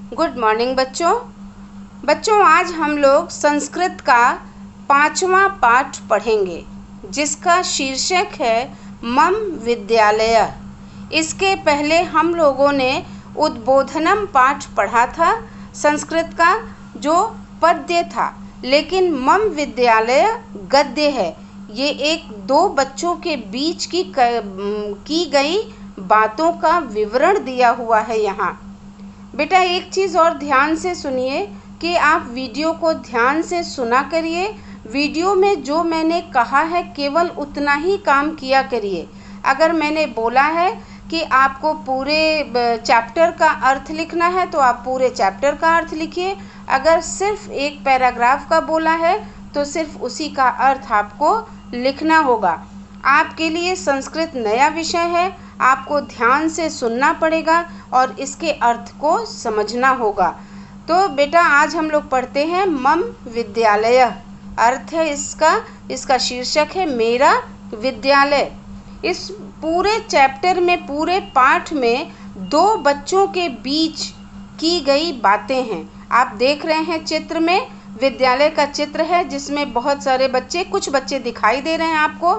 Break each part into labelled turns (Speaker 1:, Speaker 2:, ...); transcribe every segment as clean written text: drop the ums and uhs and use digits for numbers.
Speaker 1: Good morning बच्चों आज हम लोग संस्कृत का 5वां पाठ पढ़ेंगे जिसका शीर्षक है मम विद्यालय। इसके पहले हम लोगों ने उद्बोधनम पाठ पढ़ा था संस्कृत का, जो पद्य था, लेकिन मम विद्यालय गद्य है। ये एक दो बच्चों के बीच की गई बातों का विवरण दिया हुआ है। यहाँ बेटा एक चीज़ और ध्यान से सुनिए कि आप वीडियो को ध्यान से सुना करिए। वीडियो में जो मैंने कहा है केवल उतना ही काम किया करिए। अगर मैंने बोला है कि आपको पूरे चैप्टर का अर्थ लिखना है तो आप पूरे चैप्टर का अर्थ लिखिए। अगर सिर्फ एक पैराग्राफ का बोला है तो सिर्फ उसी का अर्थ आपको लिखना होगा। आपके लिए संस्कृत नया विषय है, आपको ध्यान से सुनना पड़ेगा और इसके अर्थ को समझना होगा। तो बेटा आज हम लोग पढ़ते हैं मम विद्यालय। अर्थ है इसका शीर्षक है मेरा विद्यालय। इस पूरे चैप्टर में, पूरे पाठ में दो बच्चों के बीच की गई बातें हैं। आप देख रहे हैं चित्र में, विद्यालय का चित्र है जिसमें बहुत सारे बच्चे, कुछ बच्चे दिखाई दे रहे हैं आपको।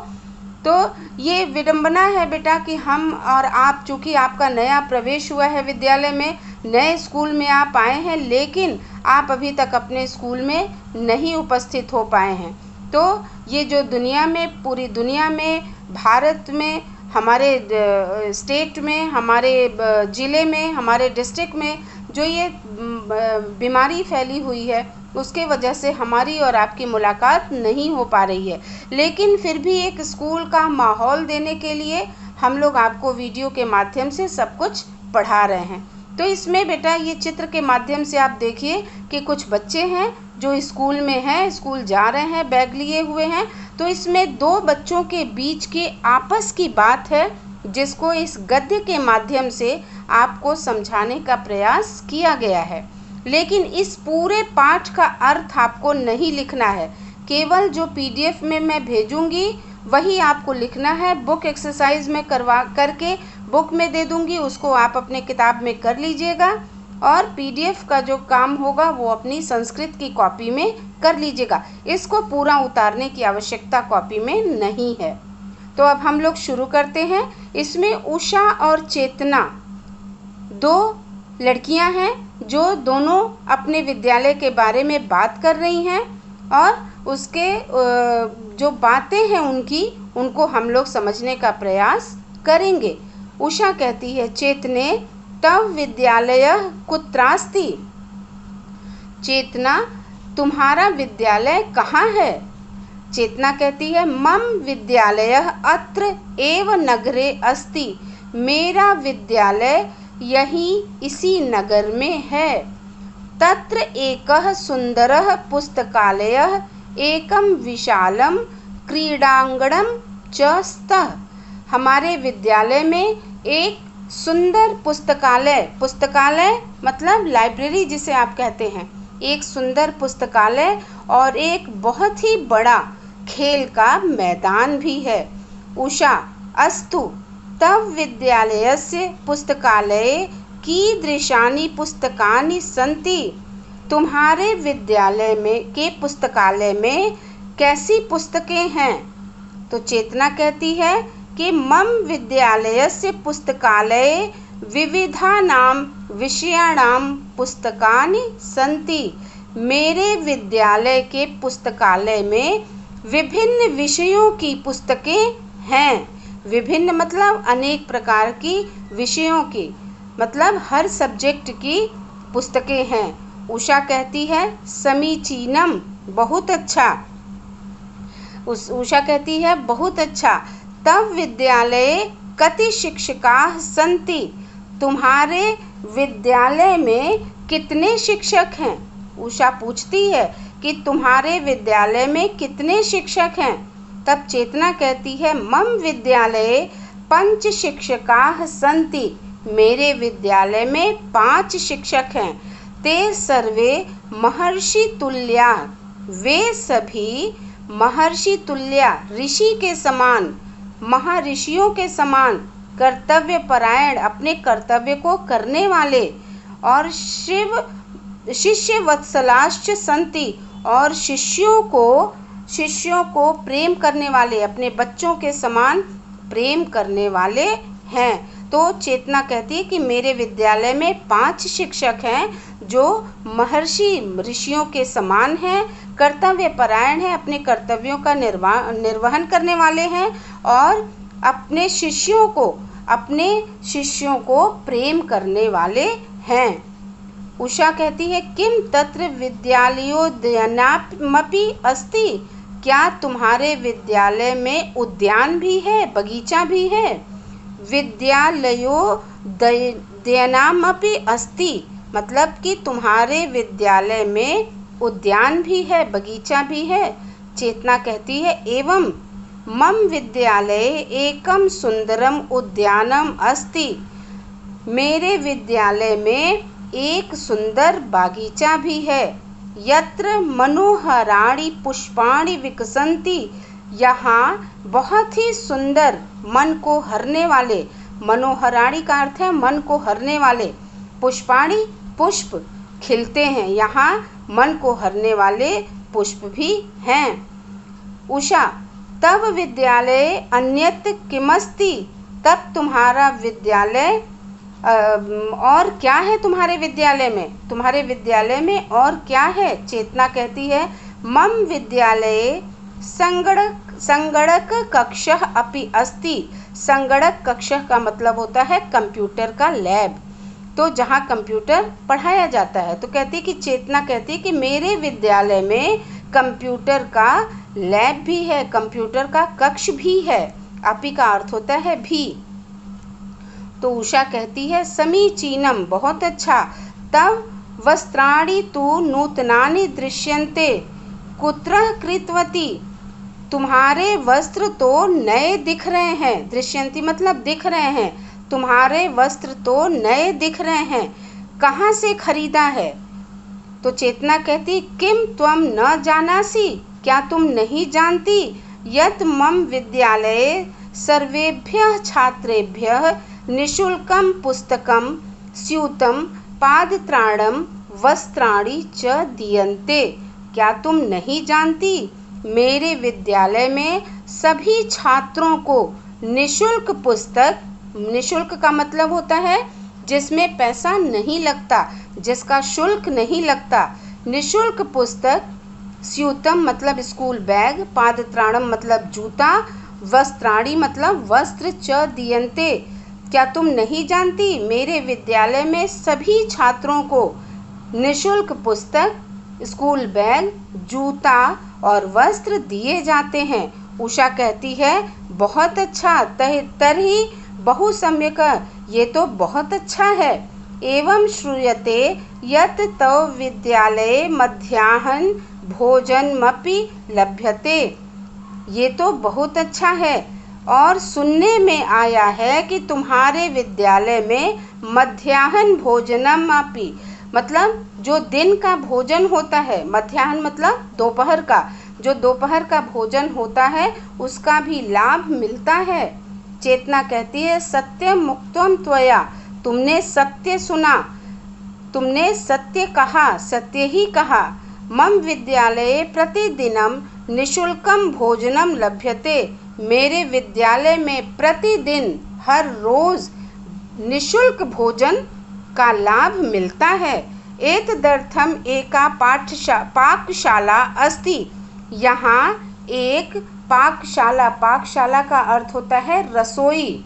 Speaker 1: तो ये विडंबना है बेटा कि हम और आप, चूँकि आपका नया प्रवेश हुआ है विद्यालय में, नए स्कूल में आप आए हैं, लेकिन आप अभी तक अपने स्कूल में नहीं उपस्थित हो पाए हैं। तो ये जो दुनिया में, पूरी दुनिया में, भारत में, हमारे स्टेट में, हमारे ज़िले में, हमारे डिस्ट्रिक्ट में जो ये बीमारी फैली हुई है उसके वजह से हमारी और आपकी मुलाकात नहीं हो पा रही है। लेकिन फिर भी एक स्कूल का माहौल देने के लिए हम लोग आपको वीडियो के माध्यम से सब कुछ पढ़ा रहे हैं। तो इसमें बेटा ये चित्र के माध्यम से आप देखिए कि कुछ बच्चे हैं जो स्कूल में हैं, स्कूल जा रहे हैं, बैग लिए हुए हैं। तो इसमें दो बच्चों के बीच की आपस की बात है जिसको इस गद्य के माध्यम से आपको समझाने का प्रयास किया गया है। लेकिन इस पूरे पाठ का अर्थ आपको नहीं लिखना है, केवल जो पीडीएफ में मैं भेजूंगी वही आपको लिखना है। बुक एक्सरसाइज में करके बुक में दे दूंगी, उसको आप अपने किताब में कर लीजिएगा और पीडीएफ का जो काम होगा वो अपनी संस्कृत की कॉपी में कर लीजिएगा। इसको पूरा उतारने की आवश्यकता कॉपी में नहीं है। तो अब हम लोग शुरू करते हैं। इसमें उषा और चेतना दो लड़कियां हैं जो दोनों अपने विद्यालय के बारे में बात कर रही हैं और उसके जो बातें हैं उनको हम लोग समझने का प्रयास करेंगे। उषा कहती है, चेतने तव विद्यालय कुत्रास्ति। चेतना तुम्हारा विद्यालय कहाँ है? चेतना कहती है, मम विद्यालय अत्र एव नगरे अस्ति। मेरा विद्यालय यही इसी नगर में है। तत्र एकः सुंदरः पुस्तकालयः एकं विशालं क्रीडांगणं च स्तः। हमारे विद्यालय में एक सुंदर पुस्तकालय मतलब लाइब्रेरी जिसे आप कहते हैं, एक सुंदर पुस्तकालय और एक बहुत ही बड़ा खेल का मैदान भी है। उषा, अस्तु तव विद्यालयस्य पुस्तकालये कीदृशानि पुस्तकानि सन्ति। तुम्हारे विद्यालय के पुस्तकालय में कैसी पुस्तकें हैं? तो चेतना कहती है कि मम विद्यालयस्य पुस्तकालये विविधानां विषयाणां पुस्तकानि सन्ति। मेरे विद्यालय के पुस्तकालय में विभिन्न विषयों की पुस्तकें हैं। विभिन्न मतलब अनेक प्रकार की, विषयों की मतलब हर सब्जेक्ट की पुस्तकें हैं। उषा कहती है, समीचीनम बहुत अच्छा। उषा कहती है बहुत अच्छा। तव विद्यालये कति शिक्षकाः सन्ति। तुम्हारे विद्यालय में कितने शिक्षक हैं? उषा पूछती है कि तुम्हारे विद्यालय में कितने शिक्षक हैं? तब चेतना कहती है, मम विद्यालये पंच शिक्षकाः सन्ति। मेरे विद्यालय में 5 शिक्षक हैं। ते सर्वे महर्षि तुल्या। वे सभी महर्षि तुल्या, ऋषि के समान, महर्षियों के समान, कर्तव्य परायण, अपने कर्तव्य को करने वाले और शिष्य वत्सलाश्च संति, और शिष्यों को प्रेम करने वाले, अपने बच्चों के समान प्रेम करने वाले हैं। तो चेतना कहती है कि मेरे विद्यालय में 5 शिक्षक हैं जो महर्षि ऋषियों के समान हैं, कर्तव्य परायण हैं, अपने कर्तव्यों का निर्वहन करने वाले हैं और अपने शिष्यों को प्रेम करने वाले हैं। उषा कहती है किम तत्र विद्यालयोद्यानमपि अस्ति, क्या तुम्हारे विद्यालय में उद्यान भी है, बगीचा भी है। विद्यालयोद्यानमपि अस्ति मतलब कि तुम्हारे विद्यालय में उद्यान भी है, बगीचा भी है। चेतना कहती है एवं मम विद्यालये एकम सुंदरम उद्यानम अस्ति, मेरे विद्यालय में एक सुंदर बागीचा भी है। यत्र मनोहराणि पुष्पाणि विकसन्ति, यहाँ बहुत ही सुंदर मन को हरने वाले, मनोहराणि का अर्थ है मन को हरने वाले, पुष्पाणि पुष्प खिलते हैं, यहाँ मन को हरने वाले पुष्प भी हैं। उषा तब विद्यालय अन्यत् किमस्ति, तब तुम्हारा विद्यालय और क्या है तुम्हारे विद्यालय में और क्या है। चेतना कहती है मम विद्यालये संगणक कक्षः अपि अस्ति, संगणक कक्षः का मतलब होता है कंप्यूटर का लैब, तो जहाँ कंप्यूटर पढ़ाया जाता है। तो कहती है कि चेतना कहती है कि मेरे विद्यालय में कंप्यूटर का लैब भी है, कंप्यूटर का कक्ष भी है। अपि का अर्थ होता है भी। तो उषा कहती है समीचीनम बहुत अच्छा, तब वस्त्राणि तु नूतनानि दृश्यन्ते कुत्रः कृतवती, तुम्हारे वस्त्र तो नए दिख रहे हैं, दृश्यन्ति मतलब दिख रहे हैं, तुम्हारे वस्त्र तो नए दिख रहे हैं, कहाँ से खरीदा है। तो चेतना कहती किम त्वम न जानासि, क्या तुम नहीं जानती, यत् मम विद्यालये सर्वेभ्यः छात्रेभ्यः निःशुल्कं पुस्तकं स्यूतं पादत्राणं वस्त्राणि च दीयन्ते, क्या तुम नहीं जानती मेरे विद्यालय में सभी छात्रों को निःशुल्क पुस्तक, निःशुल्क का मतलब होता है जिसमें पैसा नहीं लगता, जिसका शुल्क नहीं लगता, निःशुल्क पुस्तक, स्यूतम मतलब स्कूल बैग, पादत्राणम मतलब जूता, वस्त्राणि मतलब वस्त्र, च दीयन्ते क्या तुम नहीं जानती मेरे विद्यालय में सभी छात्रों को निःशुल्क पुस्तक, स्कूल बैग, जूता और वस्त्र दिए जाते हैं। उषा कहती है बहुत अच्छा, तर्हि बहु सम्यक, ये तो बहुत अच्छा है। एवं श्रूयते यत् तव विद्यालये मध्याह्न भोजनमपि लभ्यते, ये तो बहुत अच्छा है। और सुनने में आया है कि तुम्हारे विद्यालय में मध्याह्न भोजनमपि मतलब जो दिन का भोजन होता है, मध्याह्न मतलब दोपहर का, जो दोपहर का भोजन होता है उसका भी लाभ मिलता है। चेतना कहती है सत्यम मुक्तम त्वया, तुमने सत्य सुना, तुमने सत्य कहा, सत्य ही कहा। मम विद्यालये प्रतिदिनम निःशुल्कम भोजनम लभ्यते, मेरे विद्यालय में प्रतिदिन हर रोज निःशुल्क भोजन का लाभ मिलता है। एतदर्थम एका पाकशाला अस्ति, यहाँ एक पाकशाला, पाकशाला का अर्थ होता है रसोई,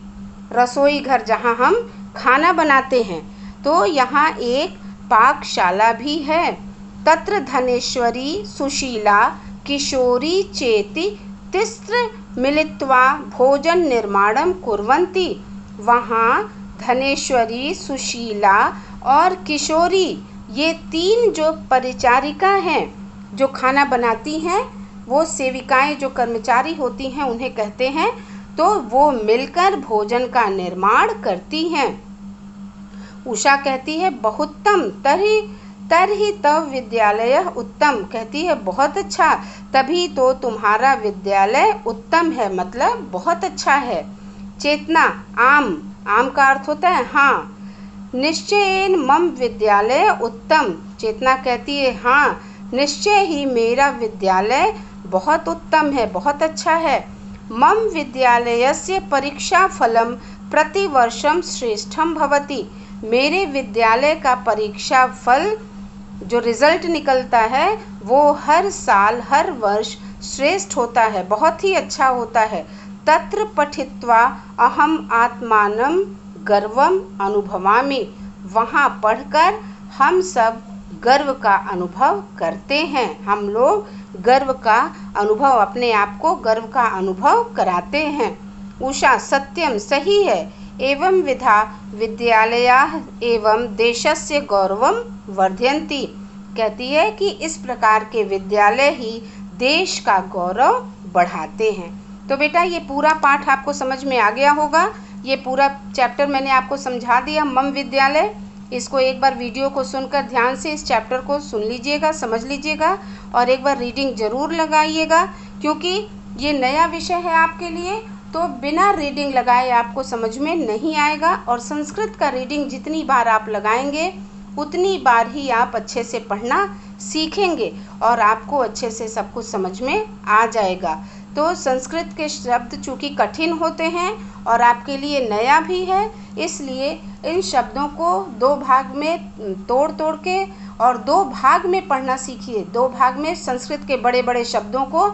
Speaker 1: रसोई घर जहाँ हम खाना बनाते हैं, तो यहाँ एक पाकशाला भी है। तत्र धनेश्वरी सुशीला किशोरी चेति तिस्र मिलित्वा भोजन निर्माणम कुर्वन्ति, वहाँ धनेश्वरी, सुशीला और किशोरी ये 3 जो परिचारिका हैं जो खाना बनाती हैं, वो सेविकाएं जो कर्मचारी होती हैं उन्हें कहते हैं, तो वो मिलकर भोजन का निर्माण करती हैं। उषा कहती है बहुत्तम, तरहि तव विद्यालय उत्तम, कहती है बहुत अच्छा, तभी तो तुम्हारा विद्यालय उत्तम है, मतलब बहुत अच्छा है। चेतना आम, आम का अर्थ होता है हाँ। निश्चयेन मम विद्यालय उत्तम। चेतना कहती है हाँ, निश्चय ही मेरा विद्यालय बहुत उत्तम है, बहुत अच्छा है। मम विद्यालयस्य परीक्षा फलम प्रतिवर्षम श्रेष्ठम भवति। मेरे विद्यालय का परीक्षा फल जो रिजल्ट निकलता है वो हर साल हर वर्ष श्रेष्ठ होता है, बहुत ही अच्छा होता है। तत्र पठित्वा अहम आत्मानं गर्वम अनुभवामि। वहाँ पढ़कर हम सब गर्व का अनुभव करते हैं। हम लोग गर्व का अनुभव, अपने आप को गर्व का अनुभव कराते हैं। उषा सत्यम सही है। एवं विधा विद्यालयाः एवं देशस्य गौरवं वर्धयन्ति। कहती है कि इस प्रकार के विद्यालय ही देश का गौरव बढ़ाते हैं। तो बेटा ये पूरा पाठ आपको समझ में आ गया होगा। ये पूरा चैप्टर मैंने आपको समझा दिया, मम विद्यालय। इसको एक बार वीडियो को सुनकर ध्यान से इस चैप्टर को सुन लीजिएगा, समझ लीजिएगा और एक बार रीडिंग ज़रूर लगाइएगा, क्योंकि ये नया विषय है आपके लिए। तो बिना रीडिंग लगाए आपको समझ में नहीं आएगा। और संस्कृत का रीडिंग जितनी बार आप लगाएंगे उतनी बार ही आप अच्छे से पढ़ना सीखेंगे और आपको अच्छे से सब कुछ समझ में आ जाएगा। तो संस्कृत के शब्द चूँकि कठिन होते हैं और आपके लिए नया भी है, इसलिए इन शब्दों को दो भाग में तोड़ के और दो भाग में पढ़ना सीखिए। दो भाग में संस्कृत के बड़े बड़े शब्दों को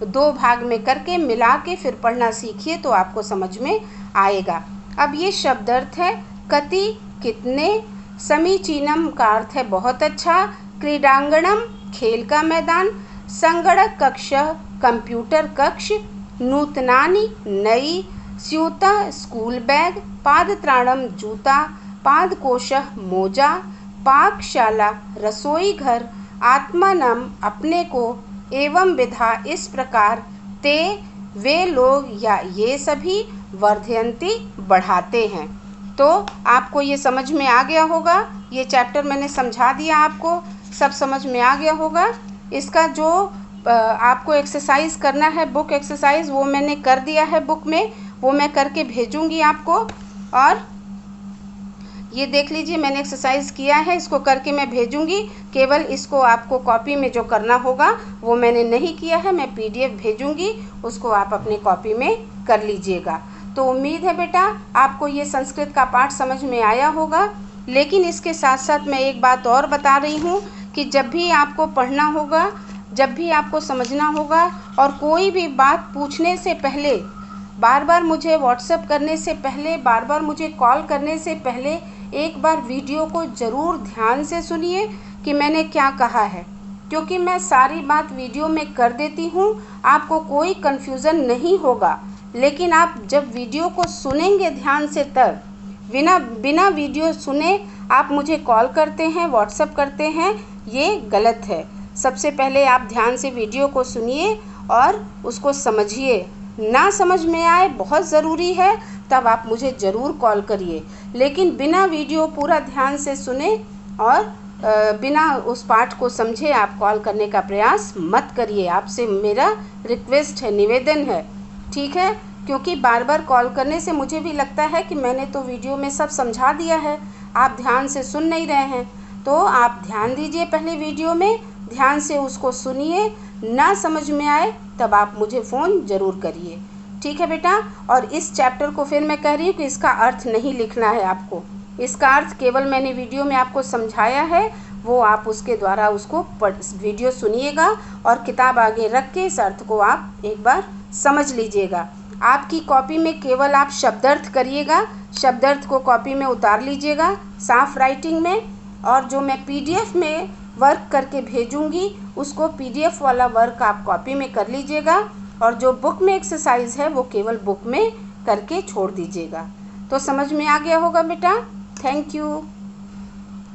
Speaker 1: दो भाग में करके मिला के फिर पढ़ना सीखिए, तो आपको समझ में आएगा। अब ये शब्द अर्थ है कति कितने, समीचीनम का अर्थ है बहुत अच्छा, क्रीडांगणम खेल का मैदान, संगणक कक्ष कंप्यूटर कक्ष, नूतनानि नई, स्यूता स्कूल बैग, पादत्राणम जूता, पादकोशः मोजा, पाकशाला रसोई घर, आत्मानम अपने को, एवं विधा इस प्रकार, ते वे लोग या ये सभी, वर्धयन्ति बढ़ाते हैं। तो आपको ये समझ में आ गया होगा। ये चैप्टर मैंने समझा दिया, आपको सब समझ में आ गया होगा। इसका जो आपको एक्सरसाइज करना है, बुक एक्सरसाइज, वो मैंने कर दिया है बुक में, वो मैं करके भेजूंगी आपको। और ये देख लीजिए मैंने एक्सरसाइज किया है, इसको करके मैं भेजूंगी। केवल इसको आपको कॉपी में जो करना होगा वो मैंने नहीं किया है, मैं PDF भेजूंगी, उसको आप अपने कॉपी में कर लीजिएगा। तो उम्मीद है बेटा आपको ये संस्कृत का पाठ समझ में आया होगा। लेकिन इसके साथ साथ मैं एक बात और बता रही हूँ कि जब भी आपको पढ़ना होगा, जब भी आपको समझना होगा और कोई भी बात पूछने से पहले, बार बार मुझे व्हाट्सएप करने से पहले, बार बार मुझे कॉल करने से पहले एक बार वीडियो को ज़रूर ध्यान से सुनिए कि मैंने क्या कहा है, क्योंकि मैं सारी बात वीडियो में कर देती हूँ, आपको कोई कन्फ्यूज़न नहीं होगा। लेकिन आप जब वीडियो को सुनेंगे ध्यान से, तब बिना वीडियो सुने आप मुझे कॉल करते हैं, व्हाट्सएप करते हैं, ये गलत है। सबसे पहले आप ध्यान से वीडियो को सुनिए और उसको समझिए। ना समझ में आए, बहुत ज़रूरी है, तब आप मुझे ज़रूर कॉल करिए। लेकिन बिना वीडियो पूरा ध्यान से सुने और बिना उस पाठ को समझे आप कॉल करने का प्रयास मत करिए। आपसे मेरा रिक्वेस्ट है, निवेदन है, ठीक है? क्योंकि बार बार कॉल करने से मुझे भी लगता है कि मैंने तो वीडियो में सब समझा दिया है, आप ध्यान से सुन नहीं रहे हैं। तो आप ध्यान दीजिए, पहले वीडियो में ध्यान से उसको सुनिए। ना समझ में आए तब आप मुझे फ़ोन ज़रूर करिए, ठीक है बेटा? और इस चैप्टर को फिर मैं कह रही हूँ कि इसका अर्थ नहीं लिखना है आपको, इसका अर्थ केवल मैंने वीडियो में आपको समझाया है, वो आप उसके द्वारा उसको वीडियो सुनिएगा और किताब आगे रख के इस अर्थ को आप एक बार समझ लीजिएगा। आपकी कॉपी में केवल आप शब्दार्थ करिएगा, शब्दार्थ को कॉपी में उतार लीजिएगा साफ राइटिंग में, और जो मैं PDF में वर्क करके भेजूंगी उसको PDF वाला वर्क आप कॉपी में कर लीजिएगा, और जो बुक में एक्सरसाइज है वो केवल बुक में करके छोड़ दीजिएगा। तो समझ में आ गया होगा बेटा? Thank you.